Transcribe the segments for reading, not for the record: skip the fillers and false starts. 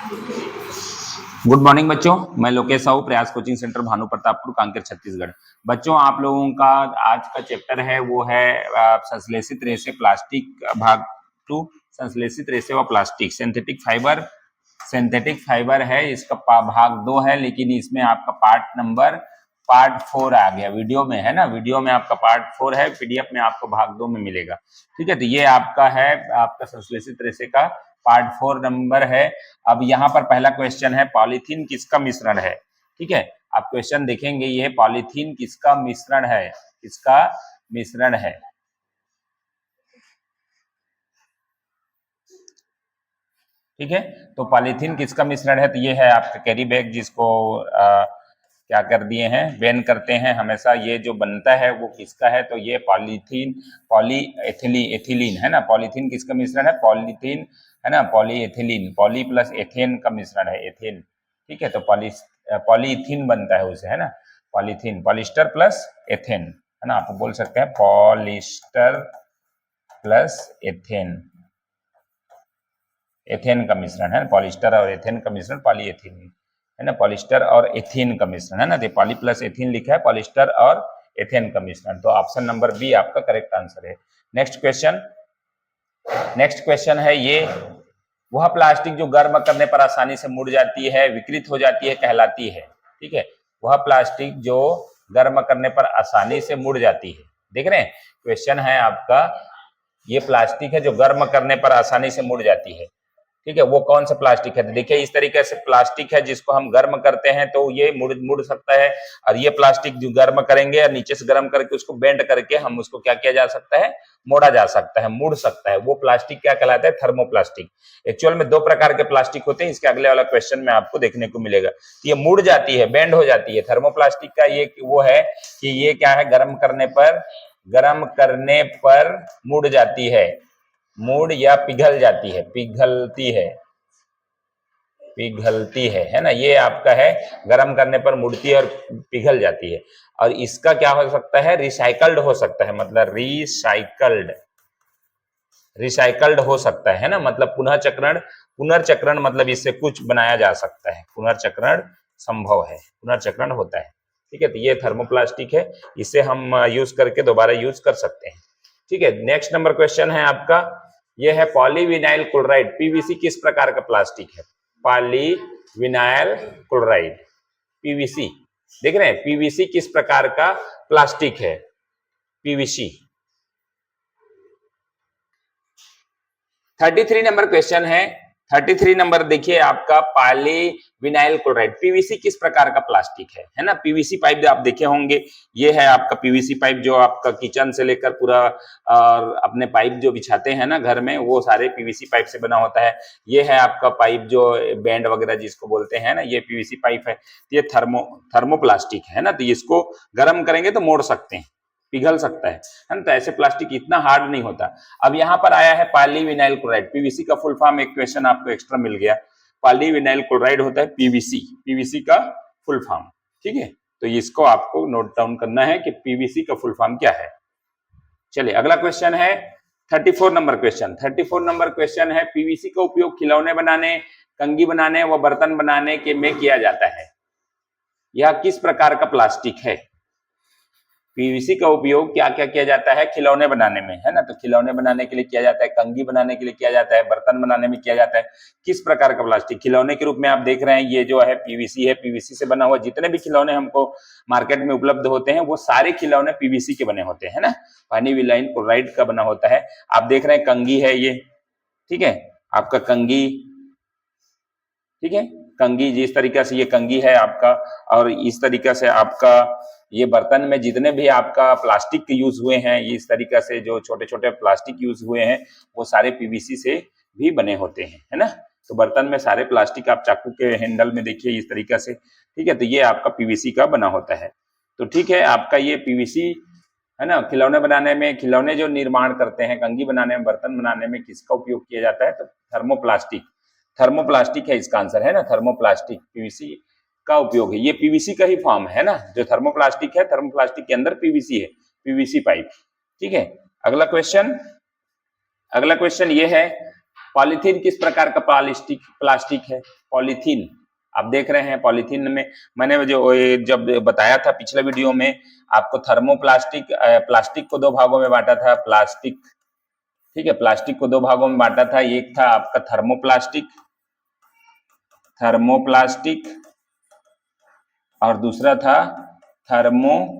Good morning बच्चों, मैं लोकेश साहू, प्रयास कोचिंग सेंटर भानु प्रतापपुर, कांकेर, छत्तीसगढ़। बच्चों, आप लोगों का आज का चैप्टर है वो है संश्लेषित रेशे प्लास्टिक भाग 2। संश्लेषित रेशे व प्लास्टिक सिंथेटिक फाइबर है, इसका भाग 2 है, लेकिन इसमें आपका पार्ट 4 आ गया। वीडियो में है ना, वीडियो में आपका पार्ट 4 है, पीडीएफ में आपको भाग 2 में मिलेगा। ठीक है, तो ये आपका है आपका संश्लेषित रेशे का पार्ट 4 नंबर है। अब यहाँ पर पहला क्वेश्चन है, पॉलीथीन किसका मिश्रण है। ठीक है, आप क्वेश्चन देखेंगे, ये पॉलीथीन किसका मिश्रण है, किसका मिश्रण है। ठीक है, तो पॉलीथीन किसका मिश्रण है, तो ये है आपका कैरी बैग, जिसको क्या कर दिए हैं, बैन करते हैं हमेशा। ये जो बनता है वो किसका है, तो ये पॉलीएथिलीन है ना। पॉलीथीन किसका मिश्रण है, पॉलीथीन है ना, पॉलीएथिलीन, पॉली प्लस एथेन का मिश्रण है, एथेन। ठीक है, तो पॉलीथीन बनता है उसे, है ना, पॉलीथीन, पॉलिस्टर प्लस एथेन, है ना, आप बोल सकते हैं पॉलिस्टर प्लस एथेन, एथेन का मिश्रण है। पॉलिस्टर और एथेन का मिश्रण पॉलीएथीन है ना, पॉलिस्टर और एथीन का मिश्रण है ना, तो पॉली प्लस एथीन लिखा है, पॉलिस्टर और एथेन का मिश्रण। तो ऑप्शन नंबर बी आपका करेक्ट आंसर है। नेक्स्ट क्वेश्चन है, ये वह प्लास्टिक जो गर्म करने पर आसानी से मुड़ जाती है, विकृत हो जाती है, कहलाती है। ठीक है, वह प्लास्टिक जो गर्म करने पर आसानी से मुड़ जाती है। देख रहे हैं, क्वेश्चन है आपका, ये प्लास्टिक है जो गर्म करने पर आसानी से मुड़ जाती है। ठीक है, वो कौन सा प्लास्टिक है, तो देखिए इस तरीके से प्लास्टिक है जिसको हम गर्म करते हैं तो ये मुड़ सकता है। और ये प्लास्टिक जो गर्म करेंगे और नीचे से गर्म करके उसको बेंड करके हम उसको क्या किया जा सकता है, मोड़ा जा सकता है, मुड़ सकता है। वो प्लास्टिक क्या कहलाता है, थर्मोप्लास्टिक। एक्चुअल में 2 प्रकार के प्लास्टिक होते हैं, इसके अगले वाला क्वेश्चन में आपको देखने को मिलेगा। ये मुड़ जाती है, बेंड हो जाती है। थर्मोप्लास्टिक का ये वो है कि ये क्या है, गर्म करने पर मुड़ जाती है, मुड़ या पिघल जाती है, पिघलती है ना, ये आपका है, गर्म करने पर मुड़ती है और पिघल जाती है। और इसका क्या हो सकता है, रिसाइकल्ड हो सकता है, मतलब रिसाइकल्ड हो सकता है ना, मतलब पुनर्चक्रण मतलब इससे कुछ बनाया जा सकता है, पुनर्चक्रण संभव है, पुनर्चक्रण होता है। ठीक है, तो ये थर्मोप्लास्टिक है, इसे हम यूज करके दोबारा यूज कर सकते हैं। ठीक है, नेक्स्ट नंबर क्वेश्चन है आपका, ये है पॉलीविनाइल क्लोराइड, पीवीसी किस प्रकार का प्लास्टिक है। पॉलीविनाइल क्लोराइड, पीवीसी, देख रहे हैं, पीवीसी किस प्रकार का प्लास्टिक है, पीवीसी। 33 नंबर क्वेश्चन है, 33 नंबर देखिए आपका, पॉलीविनाइल क्लोराइड, पीवीसी किस प्रकार का प्लास्टिक है ना। पीवीसी पाइप आप देखे होंगे, ये है आपका पीवीसी पाइप, जो आपका किचन से लेकर पूरा और अपने पाइप जो बिछाते हैं ना घर में, वो सारे पीवीसी पाइप से बना होता है। ये है आपका पाइप जो बैंड वगैरह जिसको बोलते हैं ना, ये पीवीसी पाइप है। ये थर्मोप्लास्टिक है ना, तो इसको गर्म करेंगे तो मोड़ सकते हैं, पिघल सकता है ना, तो ऐसे प्लास्टिक इतना हार्ड नहीं होता। अब यहाँ पर आया है पॉलीविनाइल क्लोराइड, पीवीसी का फुल फॉर्म, एक क्वेश्चन आपको एक्स्ट्रा मिल गया। पॉलीविनाइल क्लोराइड होता है पीवीसी का फुल फॉर्म। ठीक है, तो इसको आपको नोट डाउन करना है कि पीवीसी का फुल फॉर्म क्या है। चलिए अगला क्वेश्चन है 34 नंबर क्वेश्चन है, पीवीसी का उपयोग खिलौने बनाने, कंघी बनाने व बर्तन बनाने के में किया जाता है। यह किस प्रकार का प्लास्टिक है। पीवीसी का उपयोग क्या क्या किया जाता है, खिलौने बनाने में, है ना, तो खिलौने बनाने के लिए किया जाता है, कंघी बनाने के लिए किया जाता है, बर्तन बनाने में किया जाता है। किस प्रकार का प्लास्टिक, खिलौने के रूप में आप देख रहे हैं, ये जो है पीवीसी है, पीवीसी से बना हुआ जितने भी खिलौने हमको मार्केट में उपलब्ध होते हैं वो सारे खिलौने पीवीसी के बने होते हैं ना, पॉलीविनाइल क्लोराइड का बना होता है। आप देख रहे हैं कंघी है ये, ठीक है, आपका कंघी, ठीक है, कंघी जिस तरीके से ये कंघी है आपका, और इस तरीके से आपका ये बर्तन में जितने भी आपका प्लास्टिक यूज हुए हैं, इस तरीके से जो छोटे छोटे प्लास्टिक यूज हुए हैं वो सारे पीवीसी से भी बने होते हैं, है ना। तो बर्तन में सारे प्लास्टिक आप चाकू के हैंडल में देखिए इस तरीके से, ठीक है, तो ये आपका पीवीसी का बना होता है। तो ठीक है, आपका ये पीवीसी है ना, खिलौने बनाने में, खिलौने जो निर्माण करते हैं, कंघी बनाने में, बर्तन बनाने में किसका उपयोग किया जाता है, तो थर्मोप्लास्टिक है इसका आंसर, है ना, थर्मोप्लास्टिक, पीवीसी का उपयोग है। ये पीवीसी का ही फॉर्म है ना, जो थर्मोप्लास्टिक है, थर्मोप्लास्टिक के अंदर पीवीसी है, पीवीसी पाइप। ठीक है, अगला क्वेश्चन ये है, पॉलीथीन किस प्रकार का प्लास्टिक है? पॉलीथीन आप देख रहे हैं, पॉलीथीन में मैंने जो जब बताया था पिछले वीडियो में आपको थर्मोप्लास्टिक, प्लास्टिक को दो भागों में बांटा था, प्लास्टिक, ठीक है, प्लास्टिक को दो भागों में बांटा था। एक था आपका थर्मोप्लास्टिक और दूसरा था थर्मोसेटिंग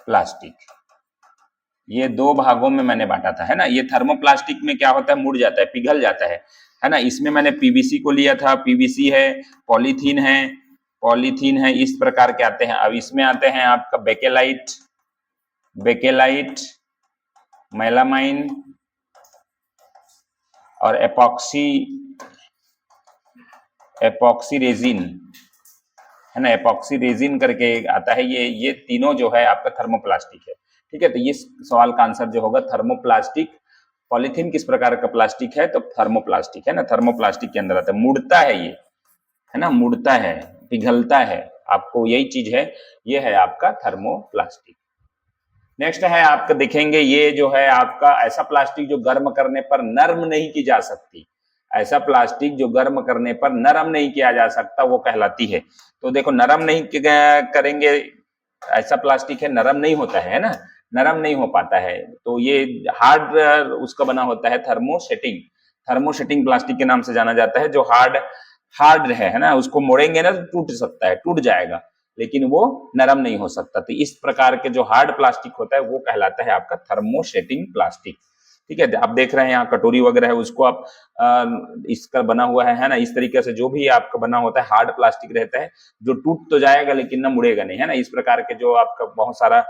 प्लास्टिक। ये दो भागों में मैंने बांटा था, है ना। ये थर्मोप्लास्टिक में क्या होता है, मुड़ जाता है, पिघल जाता है ना। इसमें मैंने पीवीसी को लिया था, पीवीसी है, पॉलीथीन है, इस प्रकार के आते हैं। अब इसमें आते हैं आपका बेकेलाइट, मेलामाइन और एपॉक्सी रेजिन, है ना। एपॉक्सी रेजिन करके आता है। ये तीनों जो है आपका थर्मोप्लास्टिक है, ठीक है। तो ये सवाल का आंसर जो होगा थर्मोप्लास्टिक। पॉलीथीन किस प्रकार का प्लास्टिक है? तो थर्मोप्लास्टिक, है ना। थर्मोप्लास्टिक के अंदर आता है, मुड़ता है ये, है ना, मुड़ता है, पिघलता है, आपको यही चीज है, ये है आपका थर्मोप्लास्टिक। नेक्स्ट है आपका, देखेंगे ये जो है आपका ऐसा प्लास्टिक जो गर्म करने पर नरम नहीं की जा सकती। ऐसा प्लास्टिक जो गर्म करने पर नरम नहीं किया जा सकता वो कहलाती है। तो देखो नरम नहीं करेंगे, ऐसा प्लास्टिक है नरम नहीं होता है ना, नरम नहीं हो पाता है। तो ये हार्ड उसका बना होता है, थर्मोसेटिंग प्लास्टिक के नाम से जाना जाता है। जो हार्ड है ना, उसको मोड़ेंगे ना तो टूट सकता है, टूट जाएगा, लेकिन वो नरम नहीं हो सकता। तो इस प्रकार के जो हार्ड प्लास्टिक होता है वो कहलाता है आपका थर्मोसेटिंग प्लास्टिक, ठीक है। आप देख रहे हैं यहाँ कटोरी वगैरह है, उसको आप इसका बना हुआ है ना, इस तरीके से जो भी आपका बना होता है हार्ड प्लास्टिक रहता है, जो टूट तो जाएगा लेकिन ना मुड़ेगा नहीं, है ना। इस प्रकार के जो आपका बहुत सारा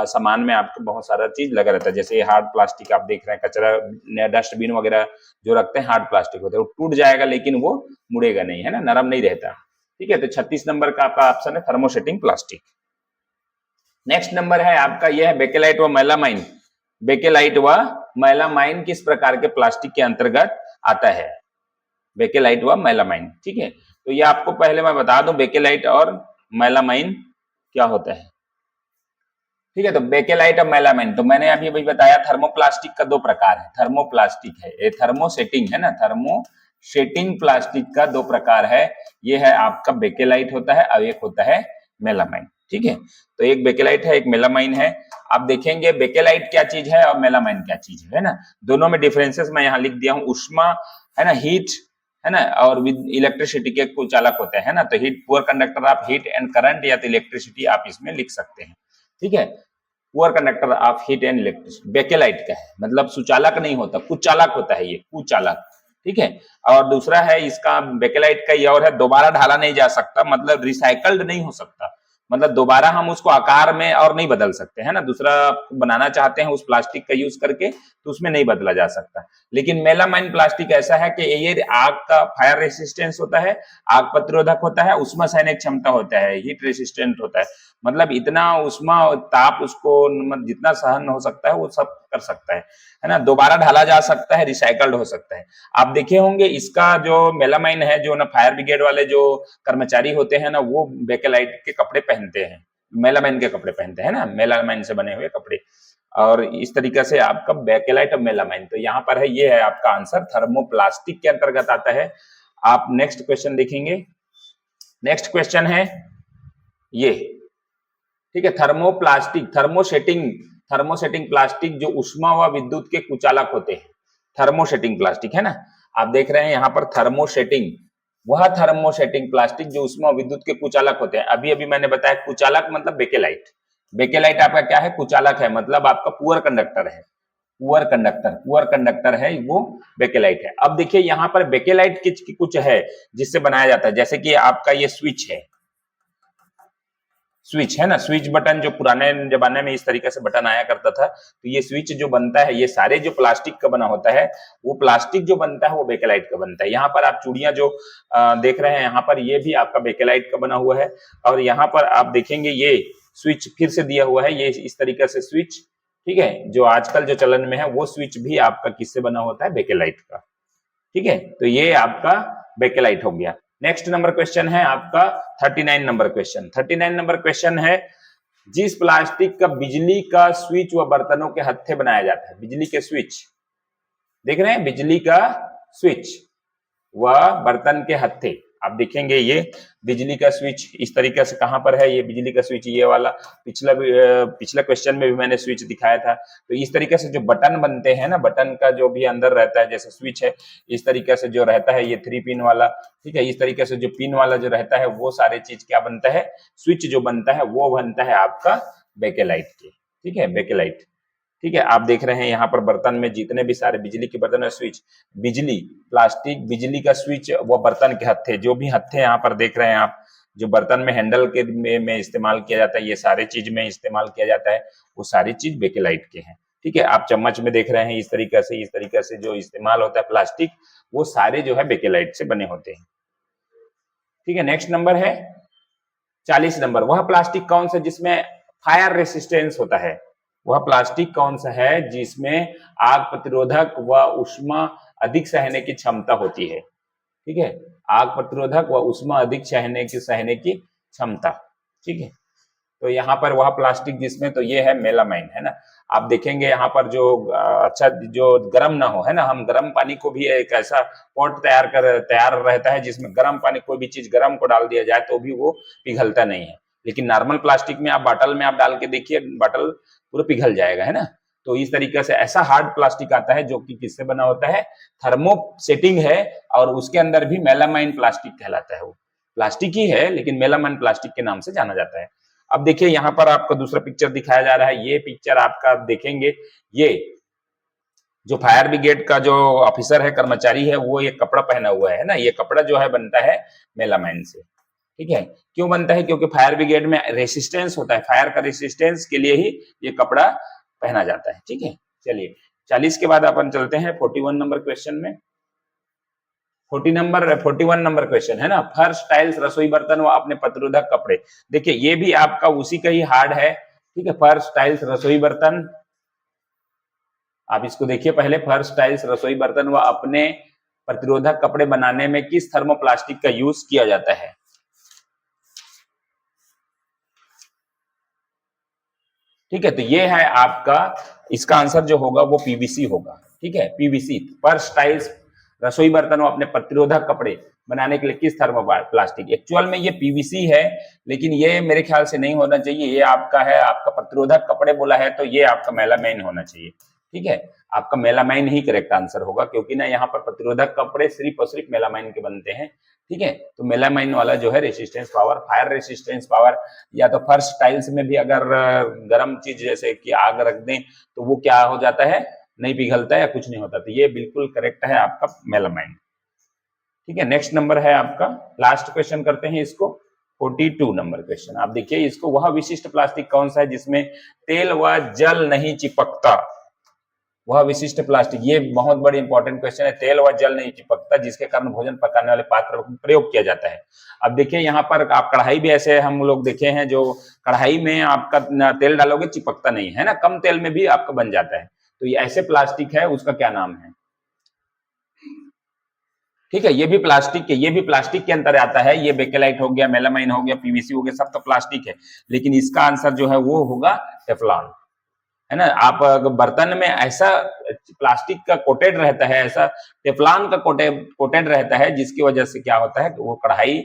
सामान में आपका बहुत सारा चीज लगा रहता है। जैसे ये हार्ड प्लास्टिक आप देख रहे हैं, कचरा डस्टबिन वगैरह जो रखते हैं हार्ड प्लास्टिक होता है, वो टूट जाएगा लेकिन वो मुड़ेगा नहीं, है ना, नरम नहीं रहता, ठीक है। तो 36 नंबर का आपका ऑप्शन है थर्मोसेटिंग प्लास्टिक। नेक्स्ट नंबर है आपका यह है बेकेलाइट व मेलामाइन। बेकेलाइट व मेलामाइन किस प्रकार के प्लास्टिक के अंतर्गत आता है? बेकेलाइट व मेलामाइन, ठीक है। तो ये आपको पहले मैं बता दूं बेकेलाइट और मेलामाइन क्या होता है, ठीक है। तो बेकेलाइट और मेलामाइन, तो मैंने अभी बताया थर्मोप्लास्टिक का दो प्रकार है, थर्मोप्लास्टिक है, ये थर्मोसेटिंग है ना, थर्मोसेटिंग प्लास्टिक का दो प्रकार है। ये है आपका बेकेलाइट होता है और एक होता है मेलामाइन, ठीक है। तो एक बेकेलाइट है, एक मेलामाइन है। आप देखेंगे बेकेलाइट क्या चीज है और मेलामाइन क्या चीज है ना। दोनों में डिफरेंसेस मैं यहाँ लिख दिया हूँ। उष्मा है ना, हीट है ना, और विद इलेक्ट्रिसिटी के कुछ चालक होते हैं ना। तो हीट पुअर कंडक्टर आप हीट एंड करंट या तो इलेक्ट्रिसिटी आप इसमें लिख सकते हैं, ठीक है। Poor conductor of heat and electricity bakelite का है, मतलब सुचालक नहीं होता, कुचालक होता है, ये कुचालक, ठीक है। और दूसरा है इसका बेकेलाइट का ये और है, दोबारा ढाला नहीं जा सकता, मतलब रिसाइकल्ड नहीं हो सकता, मतलब दोबारा हम उसको आकार में और नहीं बदल सकते, है ना। दूसरा बनाना चाहते हैं उस प्लास्टिक का यूज करके तो उसमें नहीं बदला जा सकता। लेकिन मेलामाइन प्लास्टिक ऐसा है कि ये आग का फायर रेसिस्टेंस होता है, आग प्रतिरोधक होता है, उष्मा सहने क्षमता होता है, हीट रेसिस्टेंट होता है, मतलब इतना उष्मा ताप उसको जितना सहन हो सकता है वो सब कर सकता है ना। दोबारा ढाला जा सकता है, रिसाइकल्ड हो सकता है। आप देखे होंगे इसका जो मेलामाइन है, जो ना फायर ब्रिगेड वाले जो कर्मचारी होते हैं ना, वो बेकेलाइट के कपड़े पहनते हैं, मेलामाइन के कपड़े पहनते हैं ना, मेलामाइन से बने हुए कपड़े। और इस तरीके से आपका बेकेलाइट और मेलामाइन, तो यहाँ पर है, ये है आपका आंसर, थर्मोप्लास्टिक के अंतर्गत आता है। आप नेक्स्ट क्वेश्चन देखेंगे। नेक्स्ट क्वेश्चन है ये, ठीक है, थर्मोसेटिंग प्लास्टिक जो उष्मा व विद्युत के कुचालक होते हैं, थर्मोसेटिंग प्लास्टिक, है ना। आप देख रहे हैं यहाँ पर थर्मोसेटिंग, वह थर्मोसेटिंग प्लास्टिक जो उष्मा विद्युत के कुचालक होते हैं। अभी अभी मैंने बताया कुचालक मतलब बेकेलाइट, बेकेलाइट आपका क्या है, कुचालक है, मतलब आपका पुअर कंडक्टर है, पुअर कंडक्टर है वो बेकेलाइट है। अब देखिए यहाँ पर बेकेलाइट कुछ है जिससे बनाया जाता है, जैसे कि आपका ये स्विच है ना, स्विच बटन जो पुराने जमाने में इस तरीके से बटन आया करता था, तो ये स्विच जो बनता है, ये सारे जो प्लास्टिक का बना होता है, वो प्लास्टिक जो बनता है वो बेकेलाइट का बनता है। यहाँ पर आप चूड़ियां जो देख रहे हैं, यहाँ पर ये भी आपका बेकेलाइट का बना हुआ है। और यहाँ पर आप देखेंगे ये स्विच फिर से दिया हुआ है, ये इस तरीके से स्विच, ठीक है, जो आजकल जो चलन में है वो स्विच भी आपका किससे बना होता है, बेकेलाइट का, ठीक है। तो ये आपका बेकेलाइट हो गया। नेक्स्ट नंबर क्वेश्चन है आपका 39 नंबर क्वेश्चन। 39 नंबर क्वेश्चन है जिस प्लास्टिक का बिजली का स्विच व बर्तनों के हत्थे बनाया जाता है, बिजली के स्विच देख रहे हैं, बिजली का स्विच व बर्तन के हत्थे, आप देखेंगे ये बिजली का स्विच इस तरीके से कहां पर है, ये बिजली का स्विच ये वाला, पिछला क्वेश्चन में भी मैंने स्विच दिखाया था। तो इस तरीके से जो बटन बनते हैं ना, बटन का जो भी अंदर रहता है, जैसे स्विच है इस तरीके से जो रहता है ये 3 पिन वाला, ठीक है, इस तरीके से जो पिन वाला जो रहता है वो सारे चीज क्या बनता है, स्विच जो बनता है वो बनता है आपका बेकेलाइट के, ठीक है, बेकेलाइट, ठीक है। आप देख रहे हैं यहाँ पर बर्तन में जितने भी सारे बिजली के बर्तन है, स्विच, बिजली, प्लास्टिक, बिजली का स्विच, वो बर्तन के हत्थे, जो भी हत्थे यहाँ पर देख रहे हैं आप, जो बर्तन में हैंडल के में इस्तेमाल किया जाता है, ये सारे चीज में इस्तेमाल किया जाता है, वो सारी चीज बेकेलाइट के हैं, ठीक है। आप चम्मच में देख रहे हैं इस तरीके से जो इस्तेमाल होता है प्लास्टिक, वो सारे जो है बेकेलाइट से बने होते हैं, ठीक है। नेक्स्ट नंबर है 40 नंबर, वह प्लास्टिक कौन सा जिसमें फायर रेसिस्टेंस होता है, वह प्लास्टिक कौन सा है जिसमें आग प्रतिरोधक व ऊष्मा अधिक सहने की क्षमता होती है, ठीक है, आग प्रतिरोधक व ऊष्मा अधिक सहने की क्षमता, ठीक है। तो यहाँ पर वह प्लास्टिक जिसमें, तो ये है मेलामाइन, है ना। आप देखेंगे यहाँ पर जो अच्छा जो गर्म ना हो, है ना, हम गर्म पानी को भी एक ऐसा पॉट तैयार रहता है जिसमें गर्म पानी, कोई भी चीज गर्म को डाल दिया जाए तो भी वो पिघलता नहीं है, लेकिन नॉर्मल प्लास्टिक में आप बॉटल में आप डाल के देखिए, बॉटल पूरा पिघल जाएगा, है ना। तो इस तरीके से ऐसा हार्ड प्लास्टिक आता है जो कि किससे बना होता है, थर्मो सेटिंग है, और उसके अंदर भी मेलामाइन प्लास्टिक कहलाता है, वो प्लास्टिक ही है लेकिन मेलामाइन प्लास्टिक के नाम से जाना जाता है। अब देखिए यहाँ पर आपको दूसरा पिक्चर दिखाया जा रहा है, ये पिक्चर आपका देखेंगे, ये जो फायर ब्रिगेड का जो ऑफिसर है, कर्मचारी है, वो ये कपड़ा पहना हुआ है ना, ये कपड़ा जो है बनता है मेलामाइन से, ठीक है। क्यों बनता है, क्योंकि फायर ब्रिगेड में रेसिस्टेंस होता है, फायर का रेसिस्टेंस के लिए ही ये कपड़ा पहना जाता है, ठीक है। चलिए 40 के बाद अपन चलते हैं 41 नंबर क्वेश्चन में। 41 नंबर क्वेश्चन है ना, फर्श, टाइल्स, रसोई बर्तन व अपने प्रतिरोधक कपड़े। देखिए ये भी आपका उसी का ही हार्ड है, ठीक है, फर्श, टाइल्स, रसोई बर्तन, आप इसको देखिए पहले, फर्श, टाइल्स, रसोई बर्तन व अपने प्रतिरोधक कपड़े बनाने में किस थर्मोप्लास्टिक का यूज किया जाता है, ठीक है। तो ये है आपका, इसका आंसर जो होगा वो पीवीसी होगा, ठीक है, पीवीसी, फर्श, टाइल्स, रसोई बर्तन और अपने प्रतिरोधक कपड़े बनाने के लिए किस थर्मोप्लास्टिक, एक्चुअल में ये पीवीसी है, लेकिन ये मेरे ख्याल से नहीं होना चाहिए, ये आपका है, आपका प्रतिरोधक कपड़े बोला है तो ये आपका मेलामाइन होना चाहिए, ठीक है, आपका मेलामाइन ही करेक्ट आंसर होगा, क्योंकि ना यहाँ पर प्रतिरोधक कपड़े सिर्फ और सिर्फ मेलामाइन के बनते हैं, ठीक है। तो मेलामाइन वाला जो है resistance power, fire resistance power, या तो फर्श, टाइल्स में भी अगर गर्म चीज जैसे कि आग रख दें तो वो क्या हो जाता है, नहीं पिघलता है या कुछ नहीं होता, तो ये बिल्कुल करेक्ट है आपका मेलामाइन, ठीक है। नेक्स्ट नंबर है आपका, लास्ट क्वेश्चन करते हैं इसको, 42 नंबर क्वेश्चन, आप देखिए इसको, वह विशिष्ट प्लास्टिक कौन सा है जिसमें तेल व जल नहीं चिपकता, वह विशिष्ट प्लास्टिक, ये बहुत बड़ी इंपॉर्टेंट क्वेश्चन है, तेल व जल नहीं चिपकता जिसके कारण भोजन पकाने वाले पात्र में प्रयोग किया जाता है। अब देखिए यहाँ पर आप कढ़ाई भी ऐसे हम लोग देखे हैं, जो कढ़ाई में आपका तेल डालोगे चिपकता नहीं है ना, कम तेल में भी आपका बन जाता है, तो ये ऐसे प्लास्टिक है, उसका क्या नाम है, ठीक है। ये भी प्लास्टिक के अंतर आता है, ये बेकेलाइट हो गया, मेलामाइन हो गया, पीवीसी हो गया, सब तो प्लास्टिक है, लेकिन इसका आंसर जो है वो होगा टेफ्लॉन, है ना। आप बर्तन में ऐसा प्लास्टिक का कोटेड रहता है, ऐसा टेफ्लॉन का कोटेड रहता है, जिसकी वजह से क्या होता है कि वो कढ़ाई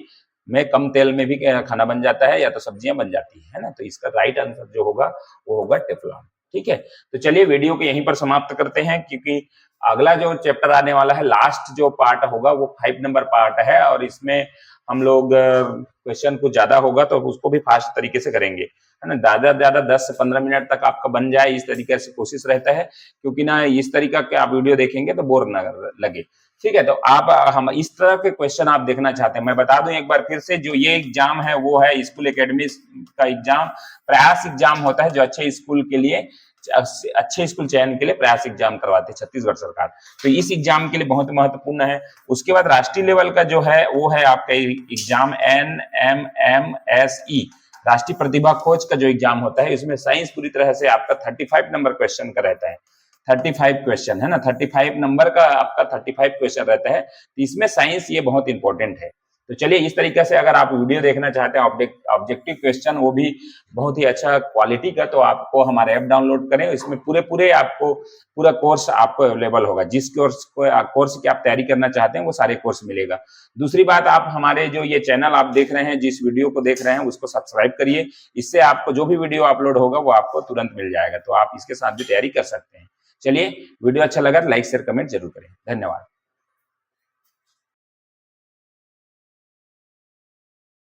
में कम तेल में भी खाना बन जाता है या तो सब्जियां बन जाती है ना, तो इसका राइट आंसर जो होगा वो होगा टेफ्लॉन, ठीक है। तो चलिए वीडियो को यहीं पर समाप्त करते हैं, क्योंकि अगला जो चैप्टर आने वाला है, लास्ट जो पार्ट होगा वो 5 नंबर पार्ट है, और इसमें हम लोग क्वेश्चन कुछ ज्यादा होगा तो उसको भी फास्ट तरीके से करेंगे, है ना, ज्यादा से ज्यादा 10 से 15 मिनट तक आपका बन जाए, इस तरीके से कोशिश रहता है, क्योंकि ना इस तरीका के आप वीडियो देखेंगे तो बोर ना लगे, ठीक है। तो आप हम इस तरह के क्वेश्चन आप देखना चाहते हैं, मैं बता दूं एक बार फिर से, जो ये एग्जाम है वो है स्कूल एकेडमी का एग्जाम, प्रयास एग्जाम होता है, जो अच्छे स्कूल के लिए, अच्छे स्कूल चयन के लिए प्रयास एग्जाम करवाते हैं छत्तीसगढ़ सरकार, तो इस एग्जाम के लिए बहुत महत्वपूर्ण है। उसके बाद राष्ट्रीय लेवल का जो है वो है आपका एग्जाम NMMSE, राष्ट्रीय प्रतिभा खोज का जो एग्जाम होता है, इसमें साइंस पूरी तरह से आपका 35 नंबर क्वेश्चन का रहता है, 35 क्वेश्चन है ना, 35 नंबर का आपका 35 क्वेश्चन रहता है, इसमें साइंस ये बहुत इंपॉर्टेंट है, तो चलिए इस तरीके से अगर आप वीडियो देखना चाहते हैं ऑब्जेक्टिव क्वेश्चन, वो भी बहुत ही अच्छा क्वालिटी का, तो आपको हमारे ऐप डाउनलोड करें। इसमें पूरे आपको पूरा कोर्स आपको अवेलेबल होगा। जिस कोर्स की आप तैयारी करना चाहते हैं वो सारे कोर्स मिलेगा। दूसरी बात, आप हमारे जो ये चैनल आप देख रहे हैं, जिस वीडियो को देख रहे हैं उसको सब्सक्राइब करिए। इससे आपको जो भी वीडियो अपलोड होगा वो आपको तुरंत मिल जाएगा, तो आप इसके साथ भी तैयारी कर सकते हैं। चलिए, वीडियो अच्छा लगा लाइक शेयर कमेंट जरूर करें। धन्यवाद।